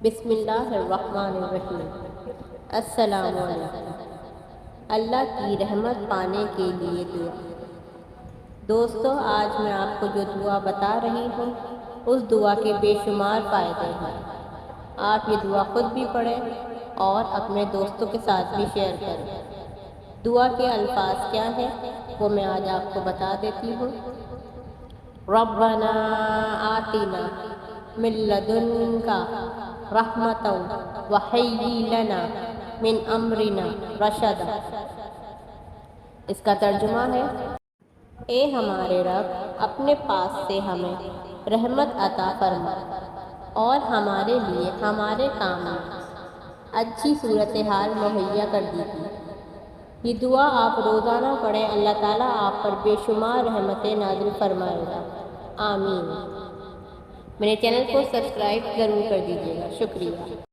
بسم اللہ الرحمن الرحیم۔ السلام علیکم۔ اللہ کی رحمت پانے کے لیے دعا۔ دوستو، آج میں آپ کو جو دعا بتا رہی ہوں اس دعا کے بے شمار فائدے ہیں۔ آپ یہ دعا خود بھی پڑھیں اور اپنے دوستوں کے ساتھ بھی شیئر کریں۔ دعا کے الفاظ کیا ہیں وہ میں آج آپ کو بتا دیتی ہوں۔ ربنا آتنا من لدنک رحمتا وہیئ لنا من امرنا رشدا۔ اس کا ترجمہ ہے، اے ہمارے رب، اپنے پاس سے ہمیں رحمت عطا فرما اور ہمارے لیے ہمارے کام میں اچھی صورتحال مہیا کر دیجیے۔ یہ دعا آپ روزانہ پڑھیں، اللہ تعالیٰ آپ پر بے شمار رحمتیں نازل فرمائے گا۔ آمین۔ میرے چینل کو سبسکرائب ضرور کر دیجیے گا۔ شکریہ۔